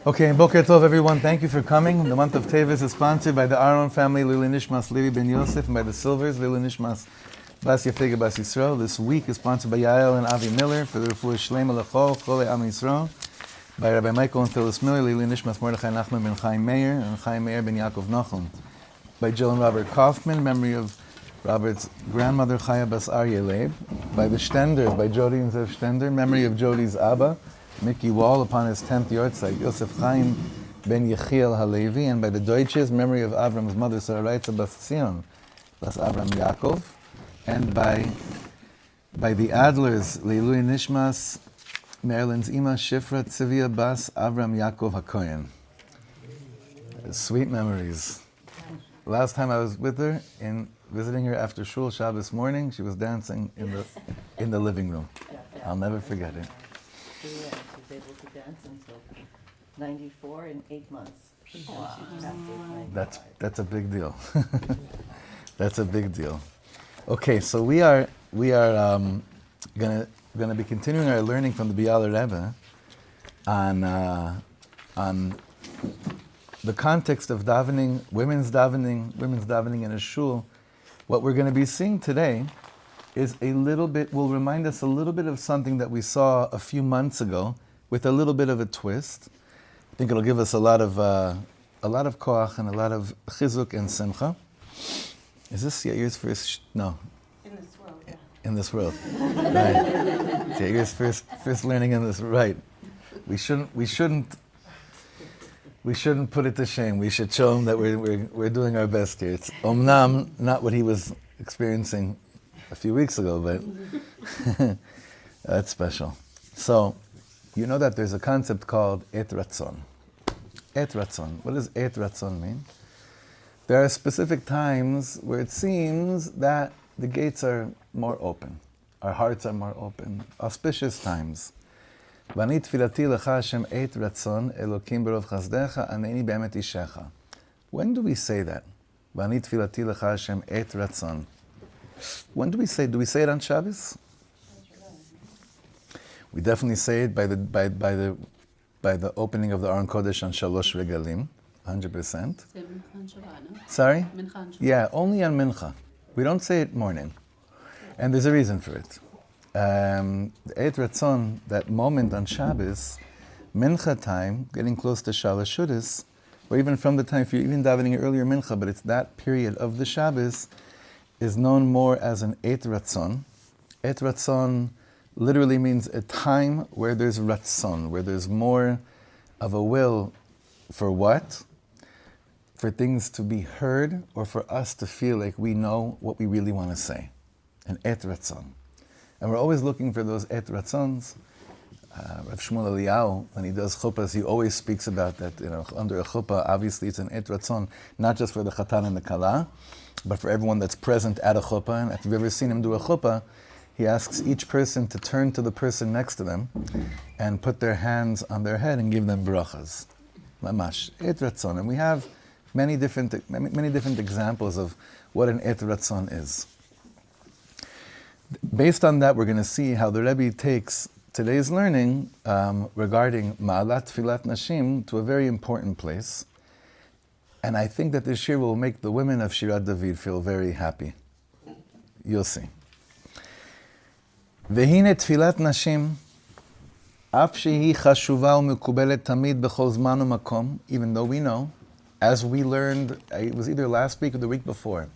Okay, Boker Tov, everyone. Thank you for coming. The month of Tevis is sponsored by the Aron family, Lili Nishmas Levi Ben Yosef, and by the Silvers, Lili Nishmas Bas Yafega Bas Yisrael. This week is sponsored by Yael and Avi Miller for the Refuah Shlema L'chol Chole Am Yisrael. By Rabbi Michael and Phyllis Miller, Lili Nishmas Mordechai Nachman Ben Chaim Meir, and Chaim Meir Ben Yaakov Nachum. By Jill and Robert Kaufman, memory of Robert's grandmother Chaya Bas Aryeh Leib. By the Stenders, by Jody and Zev Stender, memory of Jody's Abba, Mickey Wall, upon his 10th yahrzeit, Yosef Chaim ben Yechiel Halevi, and by the Deutsches, memory of Avram's mother, Saraitza Bas Sion, Bas Avram Yaakov, and by the Adlers, Leilui Nishmas, Marilyn's Ima Shifra Tzivia Bas Avram Yaakov HaKoyen. Sweet memories. Last time I was with her, visiting her after shul Shabbos morning, she was dancing in the living room. I'll never forget it. She was able to dance until 94 in 8 months. Wow. That's a big deal. That's a big deal. Okay, so we are gonna be continuing our learning from the Biala Rebbe on the context of davening, women's davening in a shul. What we're going to be seeing today is will remind us a little bit of something that we saw a few months ago, with a little bit of a twist. I think it'll give us a lot of koach and a lot of chizuk and simcha. Is this Yair's first? No. In this world, yeah. In this world, right? Yair's first learning in this, right? We shouldn't put it to shame. We should show him that we're doing our best here. It's omnam not what he was experiencing a few weeks ago, but that's special. So, you know that there's a concept called Et Ratzon. Et Ratzon. What does Et Ratzon mean? There are specific times where it seems that the gates are more open. Our hearts are more open. Auspicious times. V'ani tefillati lecha Hashem et ratzon Elokim berov chasdecha aneni be'emet ishecha. When do we say that? V'ani tefillati lecha Hashem et ratzon. When do we say it on Shabbos? We definitely say it by the opening of the Aron Kodesh on Shalosh Regalim, 100%. Sorry? Yeah, only on Mincha. We don't say it morning. And there's a reason for it. The Et Ratzon, that moment on Shabbos, Mincha time, getting close to Shalosh Shudas, or even from the time, if you're even davening earlier Mincha, but it's that period of the Shabbos, is known more as an Et Ratzon. Et Ratzon literally means a time where there's Ratzon, where there's more of a will for what? For things to be heard, or for us to feel like we know what we really want to say. An Et Ratzon. And we're always looking for those Et Ratzons. Rav Shmuel Eliyahu, when he does chuppahs, he always speaks about that, under a chuppah, obviously it's an Et Ratzon, not just for the chatan and the kala, but for everyone that's present at a chuppah. And if you've ever seen him do a chuppah, he asks each person to turn to the person next to them and put their hands on their head and give them brachas. Mamash, Et Ratzon. And we have many different examples of what an Et Ratzon is. Based on that, we're going to see how the Rebbe takes today's learning regarding Ma'alat Tefillat Nashim to a very important place. And I think that this year will make the women of Shirat David feel very happy. You'll see. Vehine Tefillat Nashim, af shehi chashuva u'mekubelet tamid b'chol zman u'makom, even though we know, as we learned, it was either last week or the week before,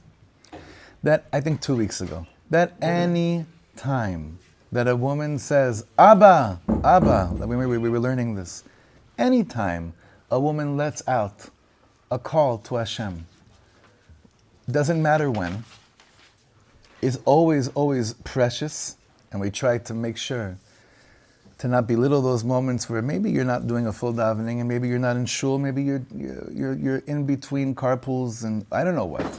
that I think 2 weeks ago, that any time that a woman says, Abba, Abba, we were learning this, any time a woman lets out a call to Hashem, doesn't matter when, is always, always precious, and we try to make sure to not belittle those moments where maybe you're not doing a full davening, and maybe you're not in shul, maybe you're in between carpools, and I don't know what.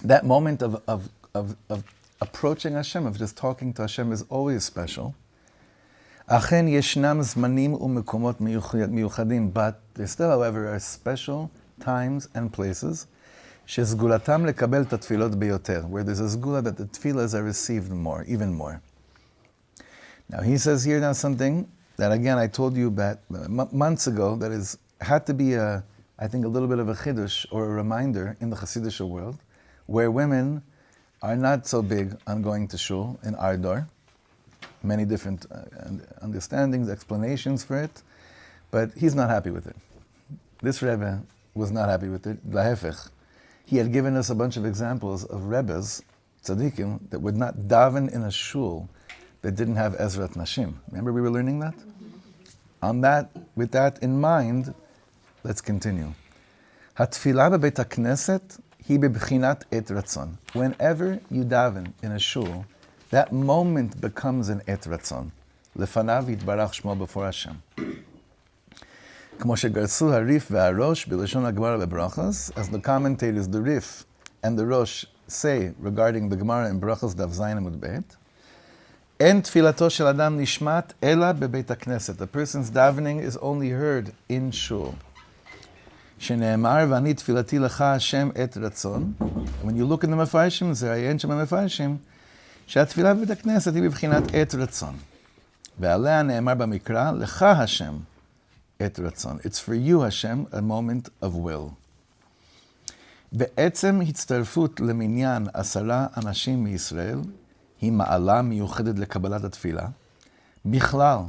That moment of approaching Hashem, of just talking to Hashem, is always special. Achen yeshnam zmanim u'mekomot miyuchadim, but there still, however, are special times and places shezgulatam lekabel tatfilot beyoter, where there's a zgula that the tefillas are received more, even more. Now he says here something that again I told you that months ago, that is had to be I think a little bit of a chiddush or a reminder in the Hasidic world, where women are not so big on going to shul in our door. Many different understandings, explanations for it, but he's not happy with it. This Rebbe was not happy with it. Lahefech. He had given us a bunch of examples of Rebbes, tzaddikim, that would not daven in a shul that didn't have Ezrat Nashim. Remember we were learning that? With that in mind, let's continue. Tefillah beit knesset hi bebchinat Et Ratzon. Whenever you daven in a shul, that moment becomes an Et Ratzon. Lefanav yitbarach shmo before Hashem. כמו שגרסו הריף והראש בלשון הגמרא בברachos, as the commentators, the Rif and the Rosh, say regarding the Gemara in Brachos Daf Zayin Amud Beit, אין תפילתו של אדם נשמעת אלא בבית הכנסת. The person's davening is only heard in shul. שנאמר ואני תפילתי לך השם את רצון. When you look in the מפרשים, זה העיין שם המפרשים, שהתפילה בבית הכנסת היא בבחינת את רצון. ועליה נאמר במקרא, לך השם את רצון. It's for you, Hashem, a moment of will. בעצם הצטרפות למניין 10 אנשים מישראל, היא מעלה מיוחדת לקבלת התפילה. בכלל,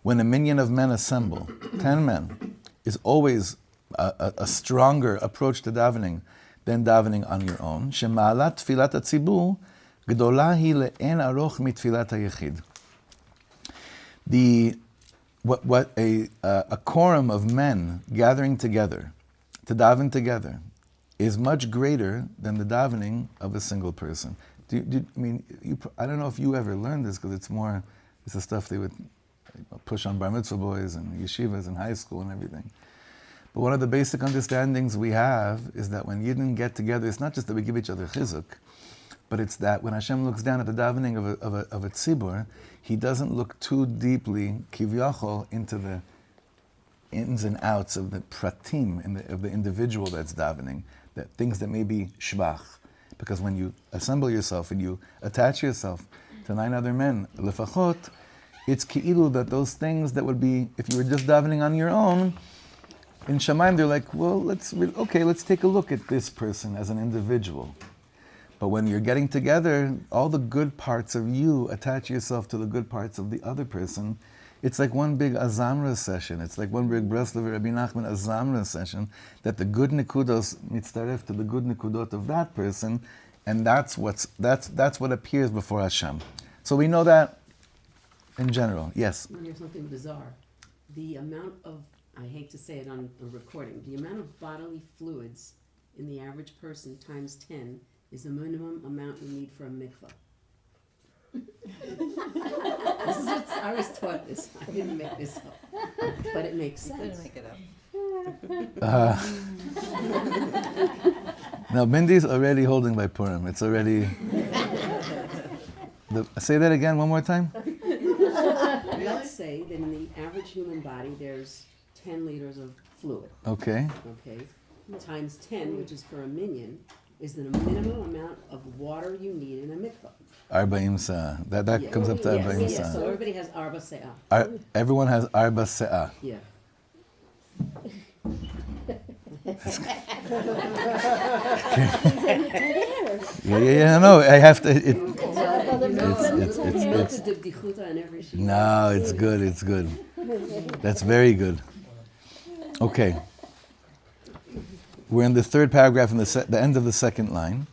when a minion of men assemble, 10 men, is always a stronger approach to davening than davening on your own. שמעלת תפילת הציבור גדולה היא לאין ארוך מתפילת היחיד. What a quorum of men gathering together to daven together is much greater than the davening of a single person. I don't know if you ever learned this, because it's the stuff they would push on bar mitzvah boys and yeshivas and high school and everything. But one of the basic understandings we have is that when Yidden get together, it's not just that we give each other chizuk, but it's that when Hashem looks down at the davening of a tzibbur, He doesn't look too deeply, kivyachol, into the ins and outs of the pratim, of the individual that's davening, that things that may be shvach. Because when you assemble yourself and you attach yourself to 9 other men, lefachot, it's ki'ilu that those things that would be, if you were just davening on your own, in Shamayim they're like, well, let's take a look at this person as an individual. But when you're getting together, all the good parts of you attach yourself to the good parts of the other person. It's like one big azamra session. It's like one big Breslover Rabbi Nachman azamra session, that the good nekudos mitzaref to the good nekudot of that person, and that's what appears before Hashem. So we know that in general. Yes? Here's something bizarre. The amount of, I hate to say it on a recording, the amount of bodily fluids in the average person times 10 is the minimum amount you need for a mikvah. This is what I was taught this. I didn't make this up, but it makes sense. Didn't make it up. Now Bindi's already holding by Purim. It's already. Say that again one more time. Let's say that in the average human body there's 10 liters of fluid. Okay. Okay, times 10, which is for a minyan, is the minimum amount of water you need in a mikvah. Arba'im Sa'ah. That comes up to Arba'im Yes, Sa'ah. so everybody has arba se'ah. Everyone has Arba Sa'ah. Yeah. Yeah. No, I have to. No, it's good. That's very good. Okay. We're in the third paragraph in the end of the second line.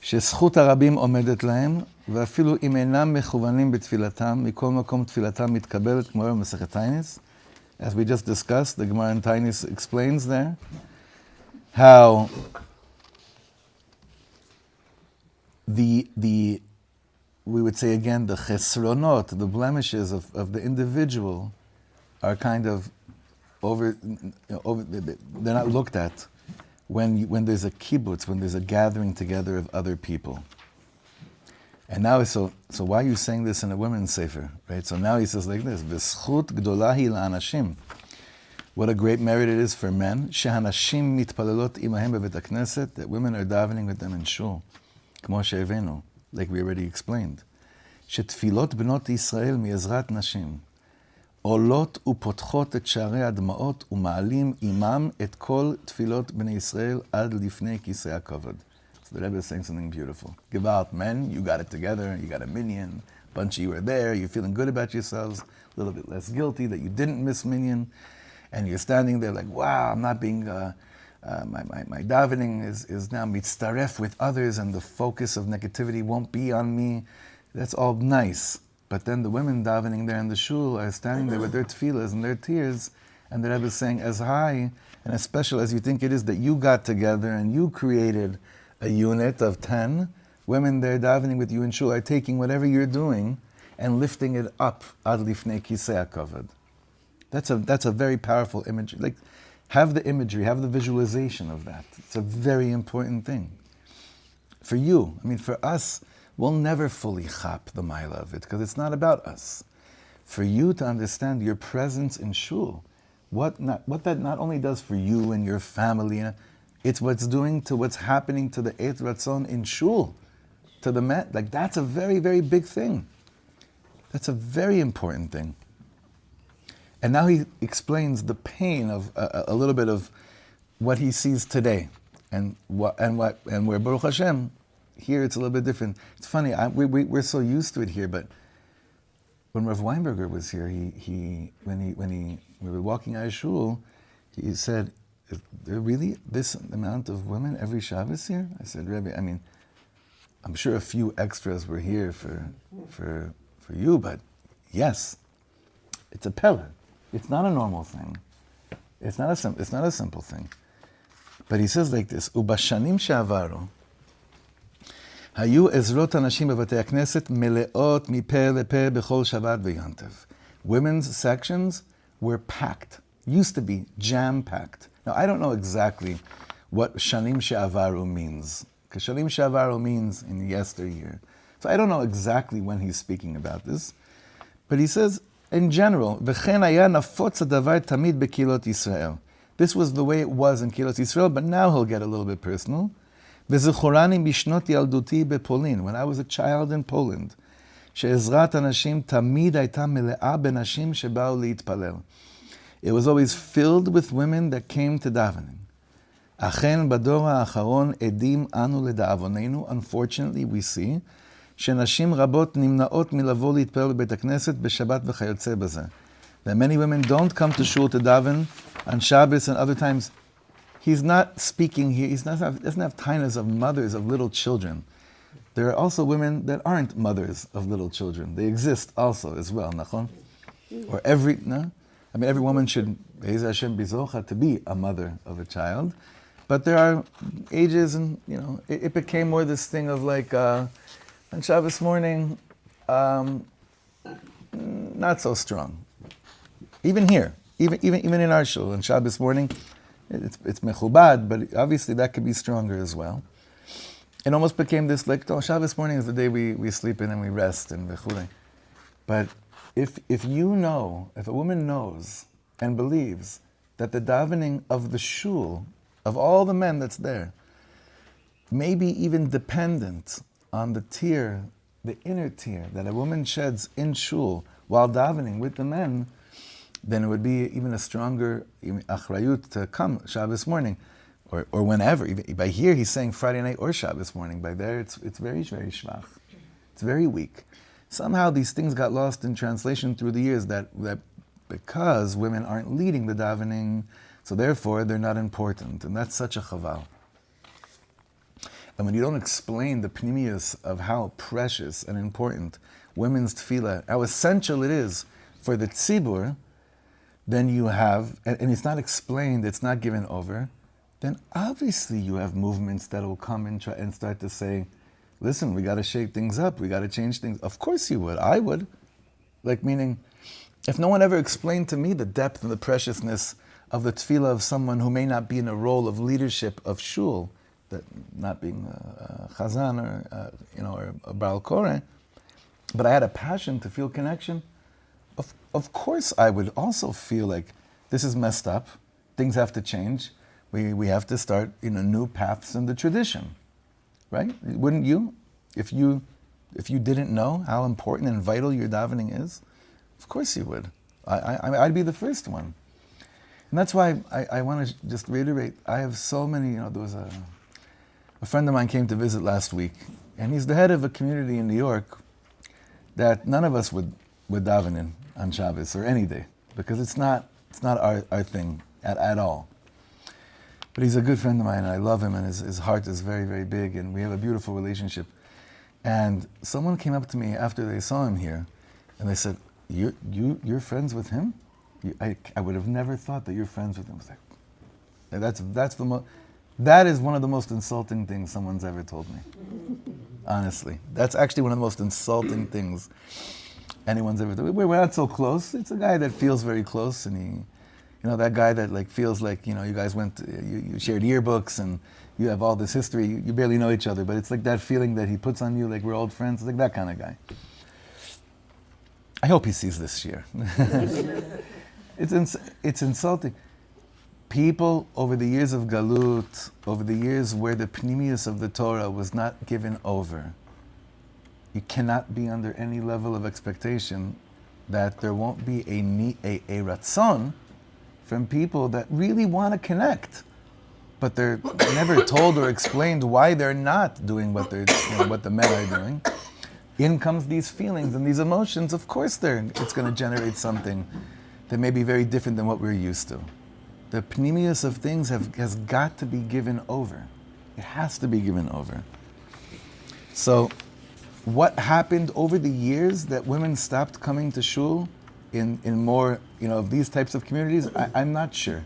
שזכות הרבים עומדת להם, ואפילו אם אינם מכוונים בתפילתם, מכל מקום תפילתם מתקבלת, כמו במסכת תייניס. As we just discussed, the Gemara in Tainis explains there how we would say again, the chesronot, the blemishes of the individual are kind of they're not looked at when there's a kibbutz, when there's a gathering together of other people. And now, so why are you saying this in a women's sefer, right? So now he says like this: V'schut gdola hi la'anashim. What a great merit it is for men. Shehanashim mitpalelot imahem bebeit knesset, that women are davening with them in shul, k'mo she'evenu, like we already explained. Shetfilot bnot Israel mi Ezrat Nashim. עולות ופותחות את שערי הדמעות ומעלים עמם את כל תפילות בני ישראל עד לפני כיסא הכבוד. So the Rebbe is saying something beautiful. Give out, men, you got it together, you got a minyan, a bunch of you are there, you're feeling good about yourselves, a little bit less guilty that you didn't miss minyan, and you're standing there like, wow, I'm not being, my davening is now mitzaref with others, and the focus of negativity won't be on me. That's all nice. But then the women davening there in the shul are standing there with their tefillahs and their tears, and the Rebbe is saying, as high and as special as you think it is that you got together and you created a unit of 10, women there davening with you in shul are taking whatever you're doing and lifting it up ad lifnei kisei hakavod. That's a very powerful image. Like, have the imagery, have the visualization of that. It's a very important thing. For you, I mean, for us, we'll never fully chap the mila of it because it's not about us. For you to understand your presence in shul, what that not only does for you and your family, it's what's doing to what's happening to the Et Ratzon in shul, to the men. Like, that's a very, very big thing. That's a very important thing. And now he explains the pain of a little bit of what he sees today, and where Baruch Hashem, here it's a little bit different. It's funny, we're so used to it here, but when Rav Weinberger was here, when we were walking out of shul, he said, "Is there really this amount of women every Shabbos here?" I said, "Rebbe, I mean, I'm sure a few extras were here for you, but yes, it's a pella. It's not a normal thing. It's not a simple thing." But he says like this: "Ubashanim she'avaru hayu Ezrat Nashim bebetei knesset meleot mipe lepe bechol Shabbat v'yantev." Women's sections were packed. Used to be jam-packed. Now I don't know exactly what shanim she'avaru means, because shanim she'avaru means in yesteryear. So I don't know exactly when he's speaking about this, but he says, in general, v'chen haya nafotz hadavar tamid bekilot Yisrael. This was the way it was in Kilot Yisrael, but now he'll get a little bit personal. V'zechorani bishnot yalduti bePolin, when I was a child in Poland, she'ezrat Nashim tamid hayta mele'a benashim sheba'u li'itpalel. It was always filled with women that came to davening. Achen bador ha'acharon edim anu leda'avonenu. Unfortunately, we see שנשים רבות נמנעות מלבוא להתפלל בבית הכנסת בשבת וכיוצא בזה. That many women don't come to shul to daven on Shabbos and other times. He's not speaking here, doesn't have tainas of mothers of little children. There are also women that aren't mothers of little children. They exist also as well, nachon? Or every woman should, Be'ez Hashem bizocha, to be a mother of a child. But there are ages and, it became more this thing of like, on Shabbos morning, not so strong. Even here, even in our shul, on Shabbos morning, it's mechubad, but obviously that could be stronger as well. It almost became this like, Shabbos morning is the day we sleep in and we rest and v'chulei. But if a woman knows and believes that the davening of the shul, of all the men that's there, may be even dependent on the tear, the inner tear that a woman sheds in shul while davening with the men, then it would be even a stronger achrayut to come Shabbos morning, or whenever. By here he's saying Friday night or Shabbos morning. By there it's very, very schwach. It's very weak. Somehow these things got lost in translation through the years that because women aren't leading the davening, so therefore they're not important. And that's such a chaval. And when you don't explain the pnimius of how precious and important women's tefillah, how essential it is for the tzibbur, then you have, and it's not explained, it's not given over, then obviously you have movements that will come and try and start to say, listen, we got to shake things up, we got to change things. Of course you would, I would. Like meaning, if no one ever explained to me the depth and the preciousness of the tefillah of someone who may not be in a role of leadership of shul, that not being a chazan or a baal koreh, but I had a passion to feel connection. Of course, I would also feel like this is messed up. Things have to change. We have to start new paths in the tradition, right? Wouldn't you? If you didn't know how important and vital your davening is, of course you would. I'd be the first one. And that's why I want to just reiterate, I have so many, there was a friend of mine came to visit last week, and he's the head of a community in New York that none of us would daven in on Shabbos or any day, because it's not our thing at all. But he's a good friend of mine, and I love him, and his heart is very, very big, and we have a beautiful relationship. And someone came up to me after they saw him here, and they said, You're friends with him? I would have never thought that you're friends with him. I was like, that is one of the most insulting things someone's ever told me. Honestly, that's actually one of the most insulting things anyone's ever told me. We're not so close. It's a guy that feels very close, and that guy that feels like you guys you shared yearbooks and you have all this history. You barely know each other, but it's like that feeling that he puts on you, like we're old friends. It's like that kind of guy. I hope he sees this year. It's insulting. People over the years of Galut, over the years where the pnimius of the Torah was not given over, you cannot be under any level of expectation that there won't be a Ratzon from people that really want to connect, but they're never told or explained why they're not doing what the men are doing. In comes these feelings and these emotions. Of course, it's going to generate something that may be very different than what we're used to. The pnimius of things has got to be given over. It has to be given over. So, what happened over the years that women stopped coming to shul in more of these types of communities? I'm not sure.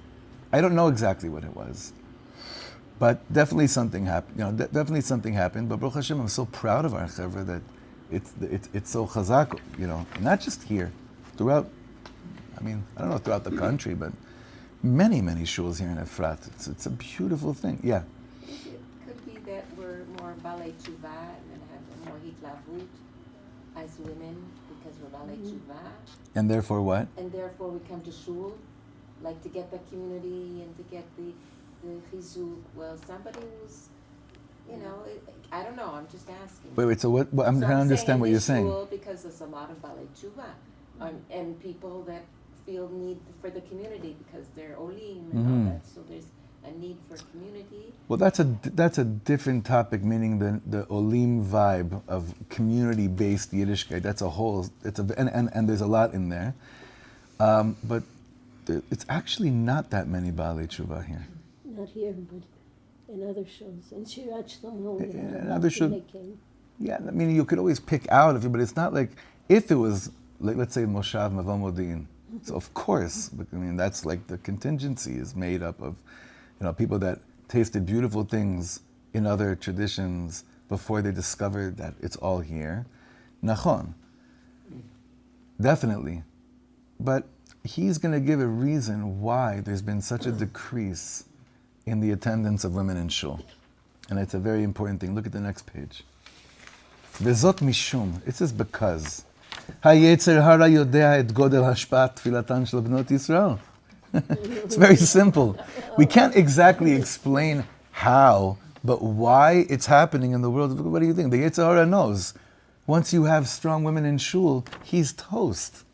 I don't know exactly what it was, but definitely something happened. Definitely something happened. But Baruch Hashem, I'm so proud of our chevra that it's so chazak. Not just here, throughout. I don't know throughout the country, but many shuls here in Efrat. It's a beautiful thing. Yeah. It could be that we're more balei tshuva and have more hitlavut as women because we're balei tshuva. And therefore what? And therefore we come to shul, like to get the community and to get the chizuk. Well, somebody who's, I don't know. I'm just asking. Wait. So what? I'm trying to understand what you're saying. Shul because there's a lot of balei tshuva, and people that feel need for the community because they're olim and all that. So there's a need for community. Well, that's a different topic, meaning the olim vibe of community-based Yiddishkeit. That's a whole. And there's a lot in there, but it's actually not that many Baalei Tshuva here. Not here, but in other shows. In Shirat Shlomo, in other shows. they came. Yeah, you could always pick out but it's not like if it was like, let's say Moshav Mavo Modin. So of course, that's like the contingency is made up of, people that tasted beautiful things in other traditions before they discovered that it's all here. Nachon. Definitely. But he's going to give a reason why there's been such a decrease in the attendance of women in shul. And it's a very important thing. Look at the next page. Vezot mishum. It says because. Yetzer Hara yodea et godel hashpat tefillatan shel bnot Yisrael. It's very simple. We can't exactly explain how, but why it's happening in the world. What do you think? The Yetzer Hara knows. Once you have strong women in shul, he's toast.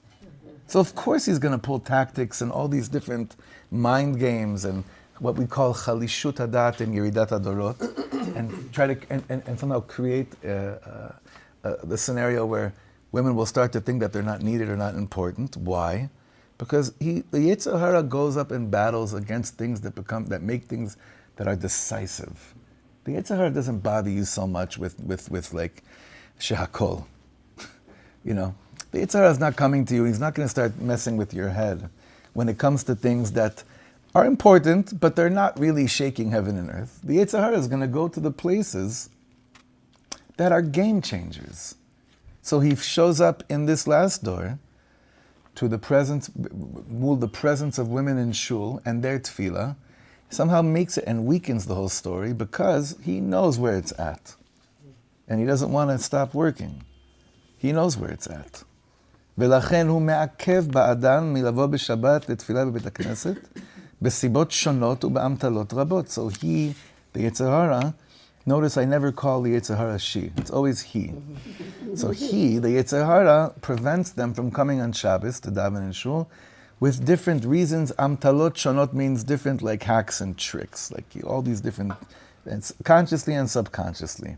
So of course he's going to pull tactics and all these different mind games and what we call chalishut hadat and yeridat hadorot, and try to and somehow create the scenario where women will start to think that they're not needed or not important. Why? Because the Yetzer Hara goes up in battles against things that make things that are decisive. The Yetzer Hara doesn't bother you so much with like shehakol. The Yetzer Hara is not coming to you. He's not going to start messing with your head when it comes to things that are important, but they're not really shaking heaven and earth. The Yetzer Hara is going to go to the places that are game changers. So he shows up in this last door to the presence of women in shul and their tefillah, somehow makes it and weakens the whole story because he knows where it's at. And he doesn't want to stop working. He knows where it's at. ולכן הוא מעכב באדם מלבוא בשבת לתפילה בבית הכנסת בסיבות שונות ובאמתלות רבות. So he, the Yetzer Hara, Notice I never call the Yetzer Hara she. It's always he. So he, the Yetzer Hara, prevents them from coming on Shabbos to daven in shul with different reasons. Amtalot shonot means different, like hacks and tricks, like all these different, consciously and subconsciously.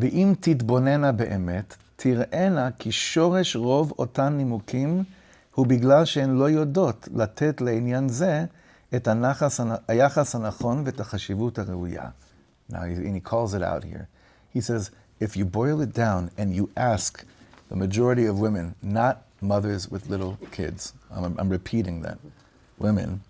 Ve'im titbonena be'emet, tir'ena ki shoresh rov otan nimukim hu biglar she'en lo yodot latet le'inyan ze et היחס הנכון ואת החשיבות הראויה. Now, and he calls it out here. He says, if you boil it down and you ask the majority of women, not mothers with little kids, I'm repeating that, women,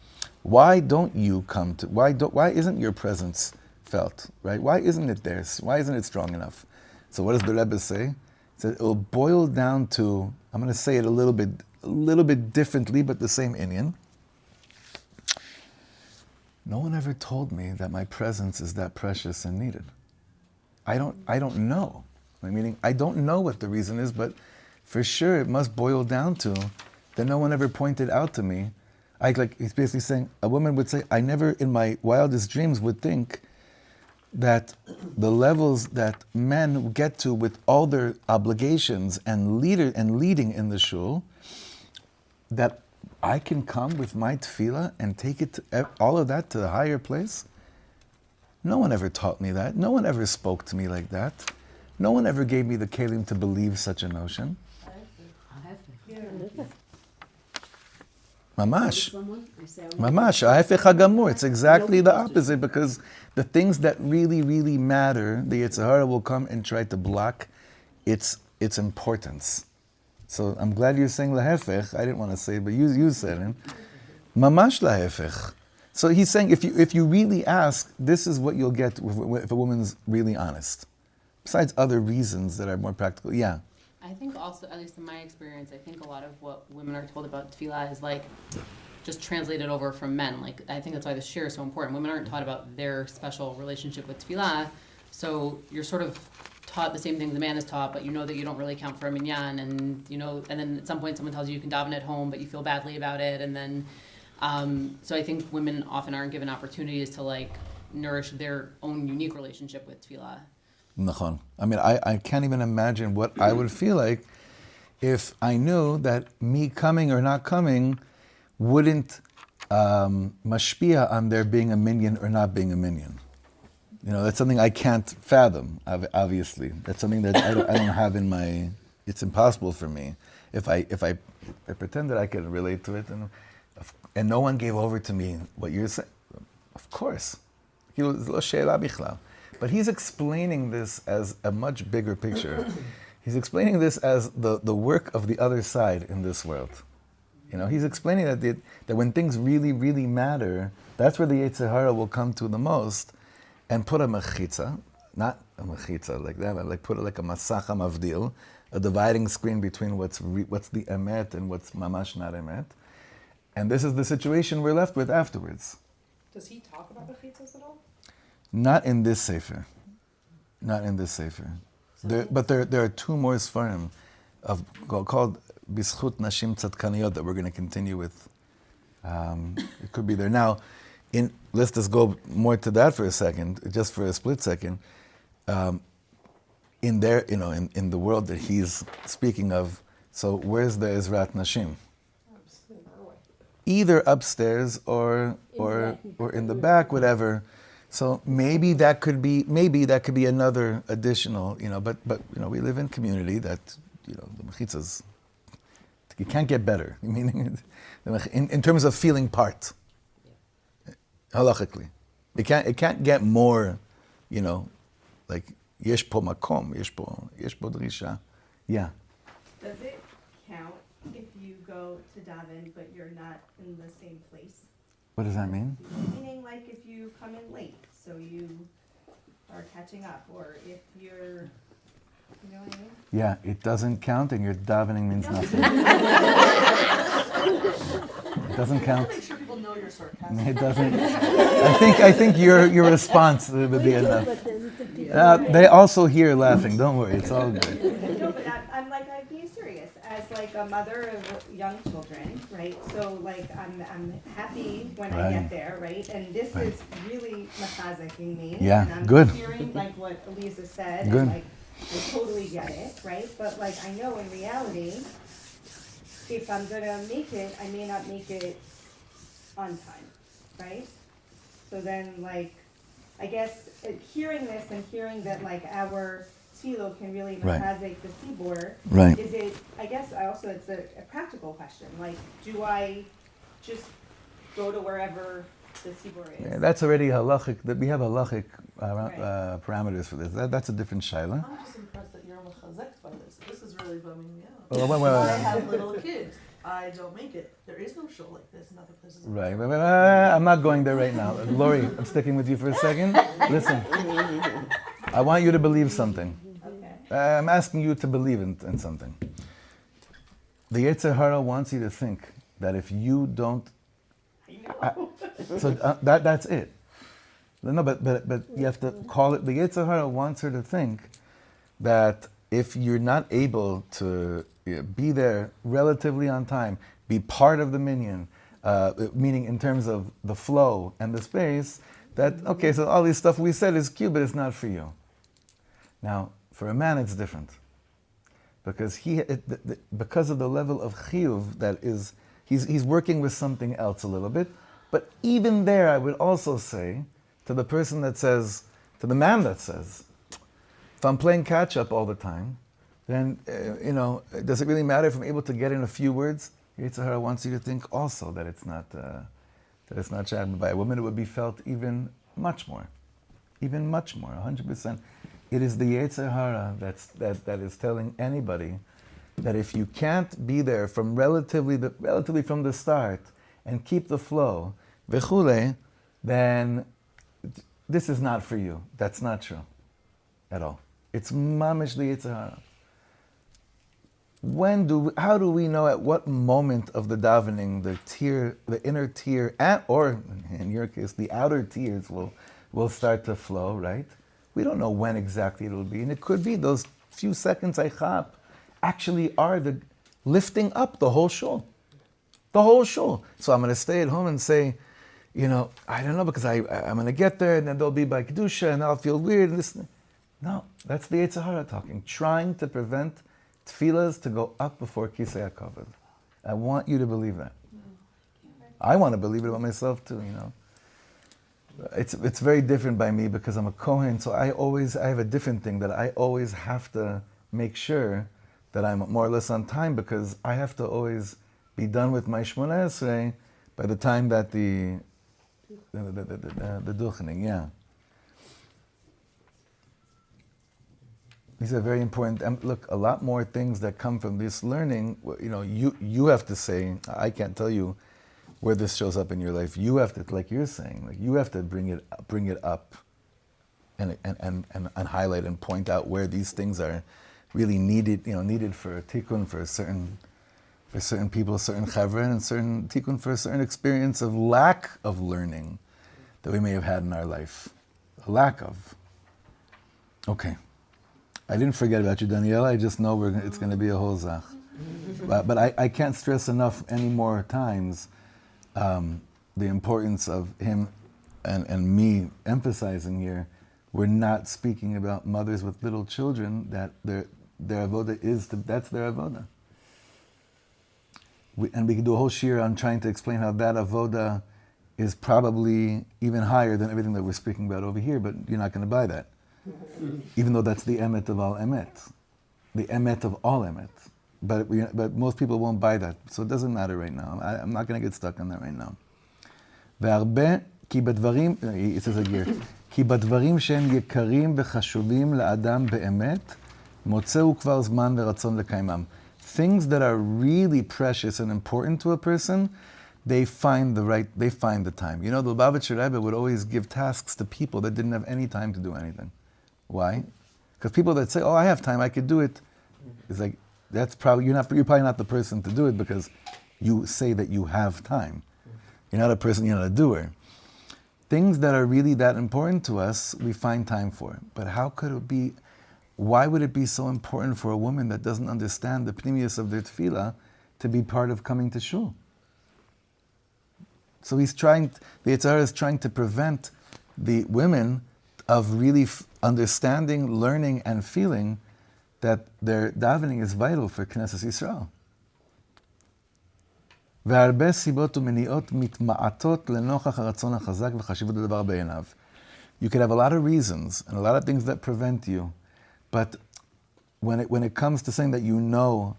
why don't you come to, why isn't your presence felt, right? Why isn't it there? Why isn't it strong enough? So what does the Rebbe say? He says it will boil down to, I'm going to say it a little bit differently, but the same Indian. No one ever told me that my presence is that precious and needed. I don't know. Meaning, I don't know what the reason is, but for sure it must boil down to that no one ever pointed out to me. He's basically saying, a woman would say, I never in my wildest dreams would think that the levels that men get to with all their obligations and leading in the shul, that I can come with my tefillah and take it all of that to the higher place? No one ever taught me that. No one ever spoke to me like that. No one ever gave me the kelim to believe such a notion. Mamash. Mamash. Ha'efech hagamur. It's exactly the opposite, because the things that really, really matter, the Yetzer Hara will come and try to block its importance. So I'm glad you're saying lahefech. I didn't want to say it, but you said it. Mamash lahefech. So he's saying if you really ask, this is what you'll get if a woman's really honest. Besides other reasons that are more practical. Yeah. I think also, at least in my experience, I think a lot of what women are told about tefillah is like just translated over from men. Like, I think that's why the shir is so important. Women aren't taught about their special relationship with tefillah, so you're sort of taught the same thing the man is taught, but you know that you don't really count for a minyan, and then at some point someone tells you you can daven at home, but you feel badly about it, and then so I think women often aren't given opportunities to like nourish their own unique relationship with tefillah. Nachon. I mean, I can't even imagine what I would feel like if I knew that me coming or not coming wouldn't mashpia on there being a minyan or not being a minyan. That's something I can't fathom, obviously. That's something that I don't have in my, it's impossible for me. If I pretend that I can relate to it, and no one gave over to me what you're saying, of course. But he's explaining this as a much bigger picture. He's explaining this as the work of the other side in this world. He's explaining that when things really, really matter, that's where the Yetzer Hara will come to the most, and put a mechitza, not a mechitza like that, but like put it like a masach mavdil, a dividing screen between what's the emet and what's mamash not emet. And this is the situation we're left with afterwards. Does he talk about mechitzas at all? Not in this sefer. Not in this sefer. But there are two more sfarim called Bizchut Nashim Tzadkaniyot that we're going to continue with. It could be there. Now, let's just go more to that for a second, just for a split second. In the world that he's speaking of, so where's the Ezrat Nashim? Either upstairs or in the back, whatever. So maybe that could be another additional, but we live in a community that, the mechitzas, you can't get better. Meaning, in terms of feeling part, halachically, it can't get more, like yesh po makom, yesh po drisha. Yeah. Does it count if you go to daven but you're not in the same place? What does that mean? Meaning, like, if you come in late, so you are catching up, or if you're, you know what I mean? Yeah, it doesn't count, and your davening means nothing. It doesn't count. Make sure people know you're sarcastic. It doesn't. I think your response would be enough. They also hear laughing. Don't worry, it's all good. No, but I'm being serious. as like a mother of young children, right? So like I'm happy when I Right. get there, right? And this Right. is really machazeking me. Yeah, And I'm good. hearing like what Elisa said, Good. and like I totally get it, right? But like I know in reality, if I'm gonna make it, I may not make it on time, right? So then like, I guess hearing this and hearing that like our tefillah can really Right. machazek the tzibbur, Right. is it, I guess I also, it's a practical question, like, do I just go to wherever the tzibbur is? Yeah, that's already halachic. That we have halachic Right. parameters for this. That's a different shaila. I'm just impressed that you're machazeked by this. This is really bumming me out. Well, wait, wait, I wait. have little kids. I don't make it. There is no shul like this in other places. Right. I'm not going there right now. Lori, I'm sticking with you for a second. Listen, I want you to believe something. Okay. I'm asking you to believe in something. The Yetzer Hara wants you to think that if you don't, that's it. No, but you have to call it. The Yetzer Hara wants her to think that if you're not able to be there relatively on time, be part of the minyan, meaning in terms of the flow and the space, that, okay, so all this stuff we said is cute, but it's not for you. Now, for a man, it's different. Because because of the level of chiyuv that is, he's working with something else a little bit. But even there, I would also say, to the person that says, to the man that says, if I'm playing catch up all the time, then, does it really matter if I'm able to get in a few words? Yetzer Hara wants you to think also that it's not shadowed by a woman. It would be felt even much more, 100%. It is the Yetzer Hara that is telling anybody that if you can't be there from relatively from the start and keep the flow, v'chule, then this is not for you. That's not true at all. It's mamish the Yetzer Hara. How do we know at what moment of the davening the inner tear, or in your case, the outer tears will start to flow, right? We don't know when exactly it will be. And it could be those few seconds I chap actually are the lifting up the whole shul. The whole shul. So I'm going to stay at home and say, I don't know, because I'm going to get there and then they'll be by Kedusha and I'll feel weird. And this. No, that's the Yetzer Hara talking, trying to prevent tefillas to go up before Kisei HaKavod. I want you to believe that. I want to believe it about myself too, It's very different by me because I'm a Kohen, so I have a different thing that I always have to make sure that I'm more or less on time because I have to always be done with my Shmona Esrei by the time that the duchening, yeah. These are very important. Look, a lot more things that come from this learning, you have to say, I can't tell you where this shows up in your life. You have to, like you're saying, you have to bring it up and highlight and point out where these things are really needed for a tikkun, for certain people, certain chavra, and certain tikkun for a certain experience of lack of learning that we may have had in our life. A lack of. Okay. I didn't forget about you, Daniela. I just know it's going to be a whole zach. But I can't stress enough any more times the importance of him and me emphasizing here. We're not speaking about mothers with little children, that their avoda that's their avoda. We could do a whole shir on trying to explain how that avoda is probably even higher than everything that we're speaking about over here, but you're not going to buy that. Even though that's the emet of all emet. The emet of all emet. But most people won't buy that, so it doesn't matter right now. I'm not going to get stuck on that right now. והרבה, כי בדברים, it says here, כי בדברים שהם יקרים וחשובים לאדם באמת, מוצאו כבר זמן ורצון לקיימם. Things that are really precious and important to a person, they find the time. The Lubavitcher Rebbe would always give tasks to people that didn't have any time to do anything. Why? Because people that say, "Oh, I have time, I could do it," it's like you're probably not the person to do it because you say that you have time. You're not a person, you're not a doer. Things that are really that important to us, we find time for. But how could it be why would it be so important for a woman that doesn't understand the pnimius of their tefillah to be part of coming to shul? So the Yetzer Hara is trying to prevent the women of really understanding, learning, and feeling that their davening is vital for Knesset Yisrael. והרבה סיבות ומניעות מתמעטות לנוכח הרצון החזק וחשיבות הדבר בעיניו. You could have a lot of reasons and a lot of things that prevent you, but when it comes to saying that you know,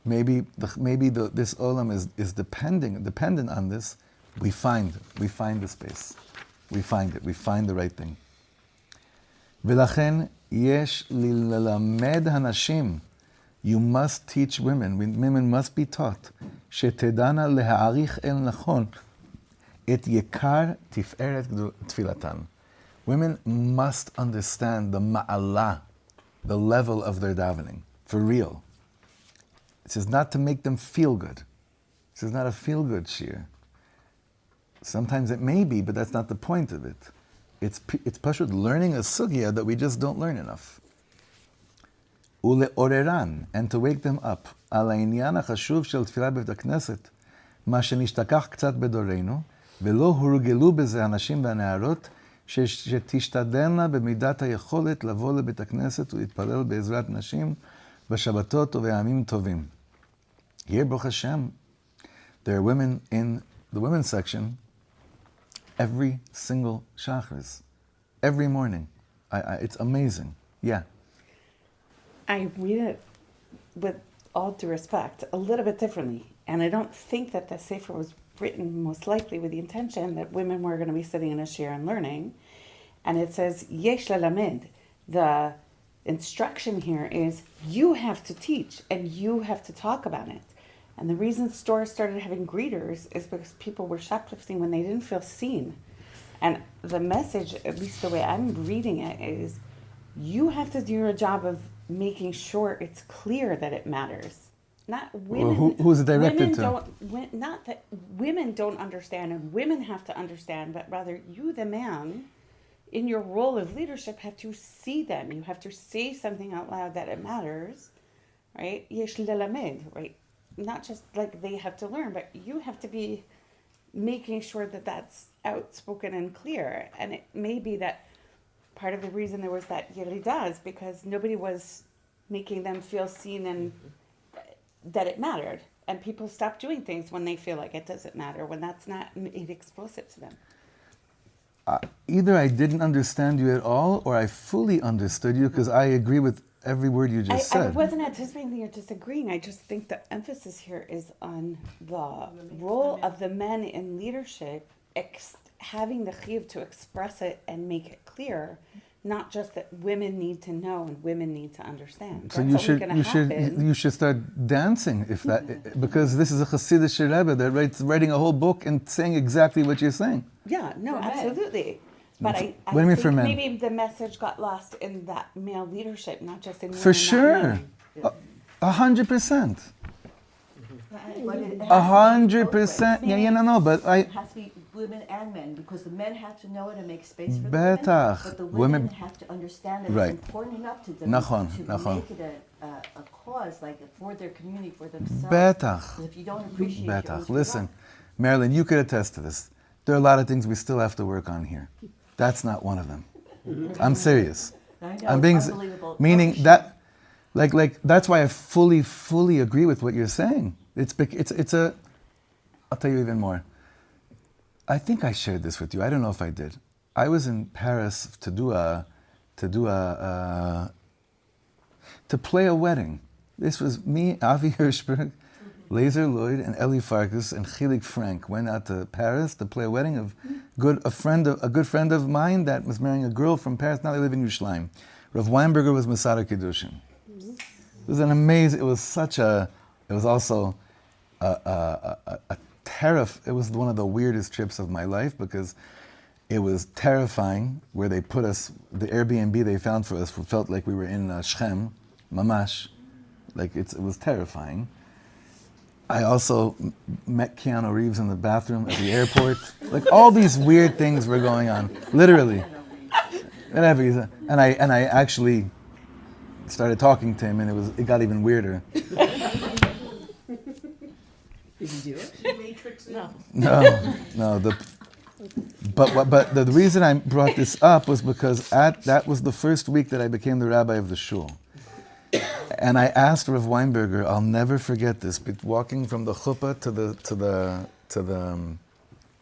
maybe this olam is dependent on this, we find the space, we find the right thing. ולכן יש ללמד הנשים, you must teach women must be taught, שתדענה להעריך אל נכון את יקר תפארת תפילתן. Women must understand the ma'ala, the level of their davening, for real. This is not to make them feel good. This is not a feel-good shir. Sometimes it may be, but that's not the point of it. It's pashut learning a sugya that we just don't learn enough. ולעוררן, and to wake them up, על העניין החשוב של תפילה בבית הכנסת, מה שנשתכח קצת בדורנו, ולא הורגלו בזה הנשים והנערות, שתשתדלנה במידת היכולת לבוא לבית הכנסת ולהתפלל בעזרת נשים, בשבתות ובימים טובים. Here, Baruch Hashem, there are women in the women's section every single shachris, every morning. It's amazing. Yeah. I read it, with all due respect, a little bit differently. And I don't think that the Sefer was written most likely with the intention that women were going to be sitting in a shir and learning. And it says, Yesh lelamed. The instruction here is, you have to teach and you have to talk about it. And the reason stores started having greeters is because people were shoplifting when they didn't feel seen. And the message, at least the way I'm reading it, is you have to do your job of making sure it's clear that it matters. Not women. Well, who's it directed to? Not that women don't understand and women have to understand, but rather you, the man, in your role of leadership, have to see them. You have to say something out loud that it matters, right? Yesh lelamed, right? Not just like they have to learn, but you have to be making sure that that's outspoken and clear. And it may be that part of the reason there was that yerida is because nobody was making them feel seen and that it mattered. And people stop doing things when they feel like it doesn't matter, when that's not made explicit to them. Either I didn't understand you at all, or I fully understood you, because I agree with every word you just said. I wasn't anticipating that you're disagreeing. I just think the emphasis here is on the role of the men in leadership, having the chiyuv to express it and make it clear, not just that women need to know and women need to understand. So That's you should start dancing if that, because this is a Hasidic Rebbe that writing a whole book and saying exactly what you're saying. Yeah, no, absolutely. But I What do you mean for think men? maybe the message got lost in that male leadership, not just in women. For not sure, men. 100%. But it has to be 100%. both Yeah, ways. no, but It has to be women and men, because the men have to know it and make space for the Betach. women, but the Women- women have to understand that Right. it's important enough to them Nachon, to nachon. make it a cause, like for their community, for themselves. Betach. 'Cause if you don't appreciate your own Betach. tefillah- Listen, Marilyn, you could attest to this. There are a lot of things we still have to work on here. That's not one of them. I'm serious. I know, I'm it's being unbelievable. meaning Function. that, like that's why I fully agree with what you're saying. It's a. I'll tell you even more. I think I shared this with you. I don't know if I did. I was in Paris to play a wedding. This was me, Avi Hirschberg, Laser Lloyd, and Ellie Farkas and Chilik Frank went out to Paris to play a wedding of a good friend of mine that was marrying a girl from Paris. Now they live in Yerushalayim. Rav Weinberger was Masada Kiddushin. It was an amazing. It was also a it was one of the weirdest trips of my life because it was terrifying where they put us. The Airbnb they found for us felt like we were in Shechem, Mamash. Like it was terrifying. I also met Keanu Reeves in the bathroom at the airport. Like all these weird things were going on, literally. And I actually started talking to him, and it got even weirder. Did you do it? Matrix. No. But the reason I brought this up was because that was the first week that I became the rabbi of the shul. And I asked Rav Weinberger, I'll never forget this, walking from the chuppah to the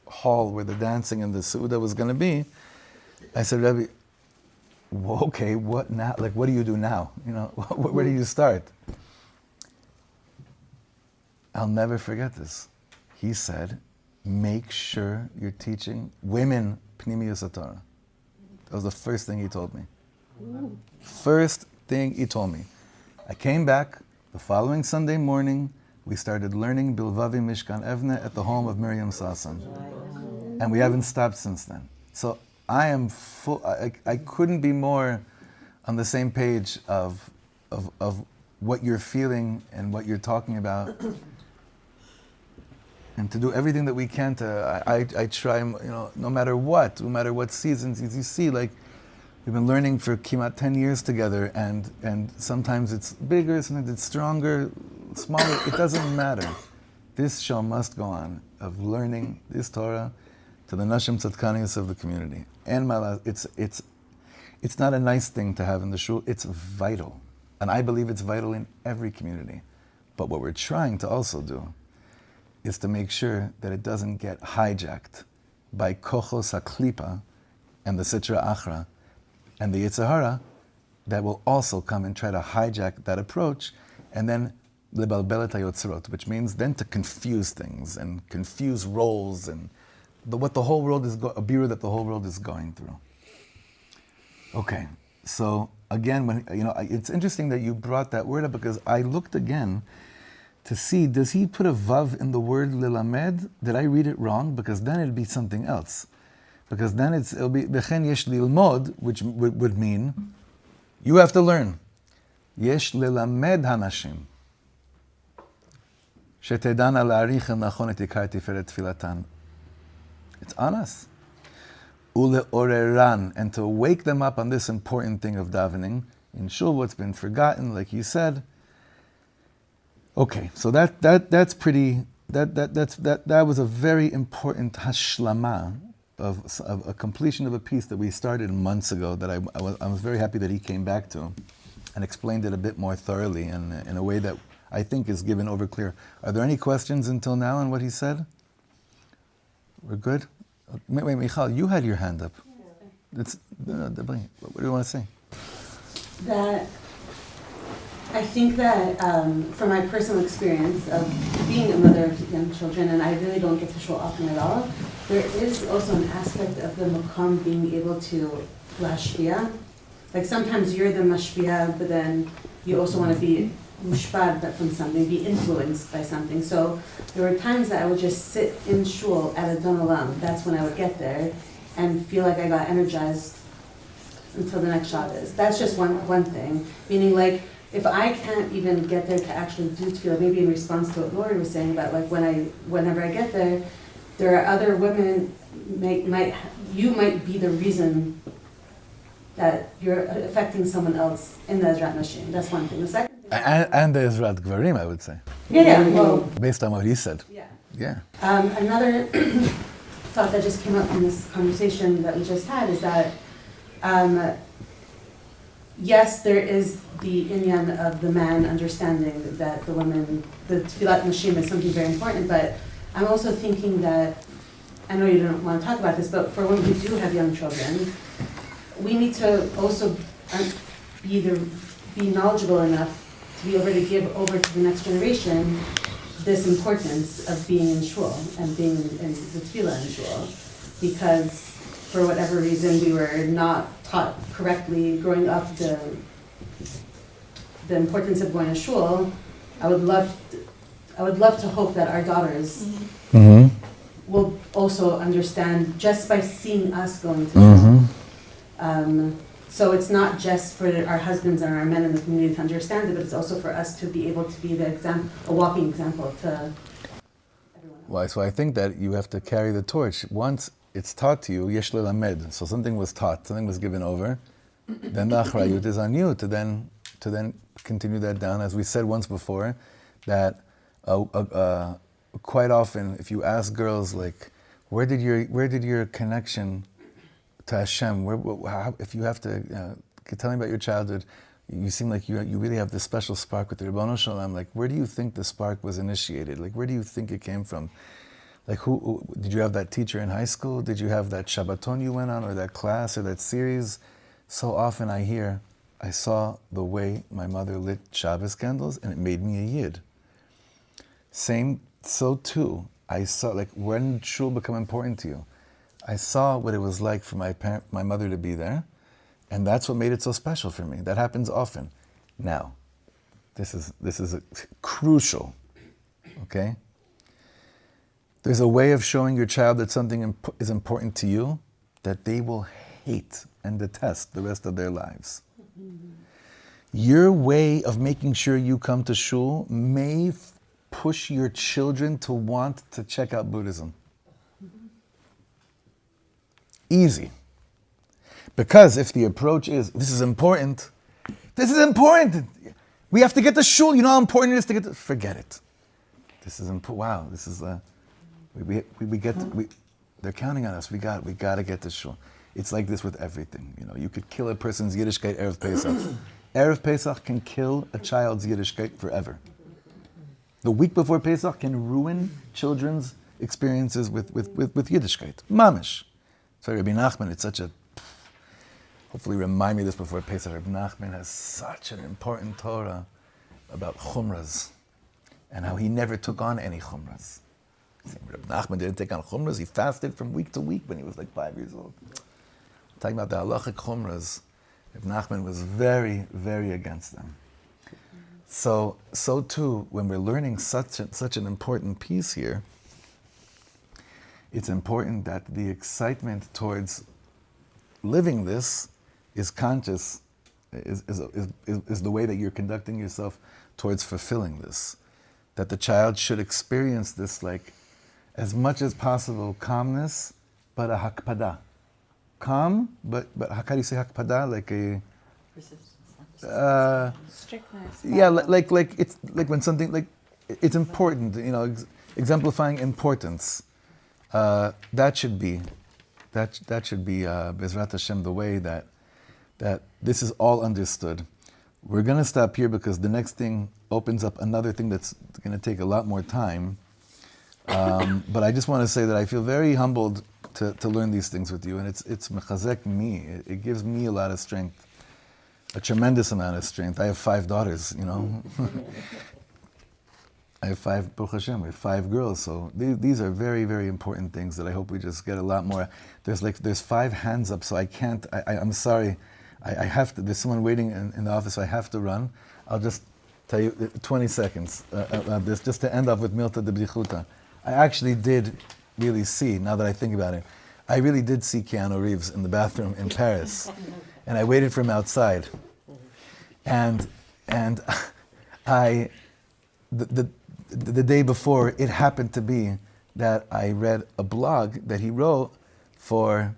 hall where the dancing and the su'udah was going to be. I said, Rabbi, well, okay, what now? Like, what do you do now? You know, where do you start? I'll never forget this. He said, make sure you're teaching women Pnimiyus Torah. That was the first thing he told me. First thing he told me. I came back the following Sunday morning. We started learning Bilvavi Mishkan Evne at the home of Miriam Sasson. And we haven't stopped since then. So I am full, I couldn't be more on the same page of what you're feeling and what you're talking about. And to do everything that we can to, I try, no matter what seasons, as you see, like, we've been learning for kimat 10 years together, and sometimes it's bigger, sometimes it's stronger, smaller, it doesn't matter. This show must go on, of learning this Torah to the Nashim Tzadkaniyos of the community. And it's not a nice thing to have in the shul, it's vital. And I believe it's vital in every community. But what we're trying to also do is to make sure that it doesn't get hijacked by kochos haklipa and the sitra achra and the Yetzer Hara that will also come and try to hijack that approach, and then lebalbelet hayotzrot, which means then to confuse things and confuse roles and what the whole world is a birur that the whole world is going through. Okay, so again, it's interesting that you brought that word up, because I looked again to see, does he put a vav in the word lilamed? Did I read it wrong? Because then it'd be something else. Because then it'll be bechen yesh lilmod, which would mean you have to learn. Yesh lilamed hanashim shetedana la'arich nachon et ikar tiferet tefillatan. It's on us. Uleoreran, and to wake them up on this important thing of davening in shul, what's been forgotten, like you said. Okay, so that was a very important hashlama of a completion of a piece that we started months ago, that I was very happy that he came back to and explained it a bit more thoroughly and in a way that I think is given over clear. Are there any questions until now on what he said? We're good? Wait, Michal, you had your hand up. What do you want to say? That I think that from my personal experience of being a mother of young children, and I really don't get to shul often at all, there is also an aspect of the makam being able to lashpia. Like sometimes you're the mashpia, but then you also want to be mushpad from something, be influenced by something. So there were times that I would just sit in shul at a don olam. That's when I would get there and feel like I got energized until the next Shabbos. That's just one thing. Meaning, like, if I can't even get there to actually do tefillah, maybe in response to what Lori was saying about, like, whenever I get there, there are other women, you might be the reason that you're affecting someone else in the Ezrat Nashim. That's one thing. The second thing... And the Ezrat Gvarim, I would say. Yeah, well... Based on what he said. Yeah. Another thought that just came up from this conversation that we just had is that, yes, there is the inyan of the man understanding that the tefillat nashim is something very important, but I'm also thinking that, I know you don't want to talk about this, but for women who do have young children, we need to also be knowledgeable enough to be able to give over to the next generation this importance of being in shul and being in the tefillah in shul, because for whatever reason we were not taught correctly growing up the importance of going to shul. I would love to hope that our daughters will also understand just by seeing us going to shul. So it's not just for our husbands and our men in the community to understand it, but it's also for us to be able to be a walking example to everyone else. Well, so I think that you have to carry the torch. Once it's taught to you, yesh lelamed, so something was taught, something was given over, then the achrayut is on you to then to then continue that down. As we said once before, that quite often, if you ask girls, like, where did your connection to Hashem, if you have to tell me about your childhood, you seem like you really have this special spark with the Ribono Shel Olam. Like, where do you think the spark was initiated? Like, where do you think it came from? Like, who did you have that teacher in high school? Did you have that Shabbaton you went on, or that class, or that series? So often I saw the way my mother lit Shabbos candles, and it made me a Yid. So too, I saw, like, when did shul become important to you? I saw what it was like for my mother to be there, and that's what made it so special for me. That happens often. Now, this is crucial, okay? There's a way of showing your child that something is important to you that they will hate and detest the rest of their lives. Your way of making sure you come to shul may push your children to want to check out Buddhism. Easy. Because if the approach is, this is important, we have to get to shul, you know how important it is to get to, forget it. This is important, wow, this is, they're counting on us, we got to get to shul. It's like this with everything, you know, you could kill a person's Yiddishkeit Erev Pesach. Erev Pesach can kill a child's Yiddishkeit forever. The week before Pesach can ruin children's experiences with Yiddishkeit. Mamish. So Rabbi Nachman, it's such a, hopefully remind me this before Pesach, Rabbi Nachman has such an important Torah about chumras and how he never took on any chumras. Rabbi Nachman didn't take on chumras, he fasted from week to week when he was like 5 years old. Talking about the halachic chumras, Rabbi Nachman was very, very against them. So too, when we're learning such an important piece here, it's important that the excitement towards living this is conscious, is the way that you're conducting yourself towards fulfilling this. That the child should experience this, like, as much as possible, calmness, but a hakpada. Calm, but how can you say hakpada? Like a Strictness. yeah, like it's like when something, like, it's important, you know, exemplifying importance. That should be Ezrat Hashem, the way that this is all understood. We're going to stop here because the next thing opens up another thing that's going to take a lot more time. But I just want to say that I feel very humbled to learn these things with you, and it's mechazek me. It gives me a lot of strength, a tremendous amount of strength. I have 5 daughters, you know. I have 5, Baruch Hashem, we have 5 girls, so these are very, very important things that I hope we just get a lot more. There's 5 hands up, so I'm sorry, I have to, there's someone waiting in the office, so I have to run. I'll just tell you 20 seconds of this, just to end off with Milta de B'dichuta. I actually did really see, now that I think about it, I really did see Keanu Reeves in the bathroom in Paris, and I waited for him outside. And the day before, it happened to be that I read a blog that he wrote for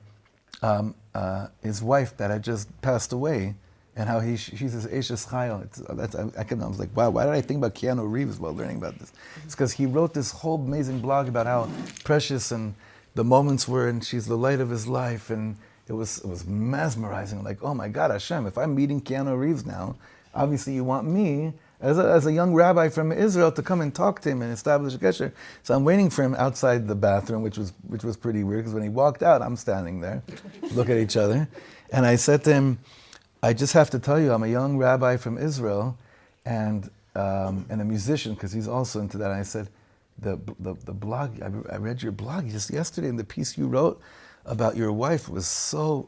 his wife that had just passed away, and how she's his Eishes Chayil. I was like, wow, why did I think about Keanu Reeves while learning about this? It's because he wrote this whole amazing blog about how precious and the moments were, and she's the light of his life, and it was mesmerizing. Like, oh my God, Hashem, if I'm meeting Keanu Reeves now, obviously you want me as a young rabbi from Israel to come and talk to him and establish a gesher. So I'm waiting for him outside the bathroom, which was pretty weird, because when he walked out, I'm standing there, look at each other, and I said to him, I just have to tell you, I'm a young rabbi from Israel, and a musician, because he's also into that. And I said, the blog, I read your blog just yesterday, and the piece you wrote about your wife was so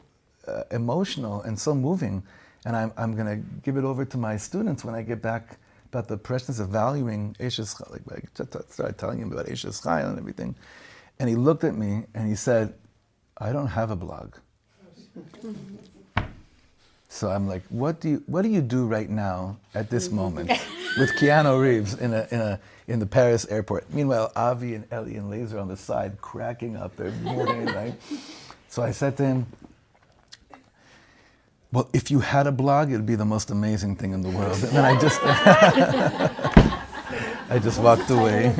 emotional and so moving, and I'm going to give it over to my students when I get back, about the preciousness of valuing Eishes Chayil. Like, I started telling him about Eishes Chayil and everything, and he looked at me and he said, I don't have a blog. So I'm like, what do you do right now at this moment with Keanu Reeves in the Paris airport? Meanwhile, Avi and Ellie and Laser on the side cracking up. They're moving, right? So I said to him, well, if you had a blog, it'd be the most amazing thing in the world. And then I just walked away.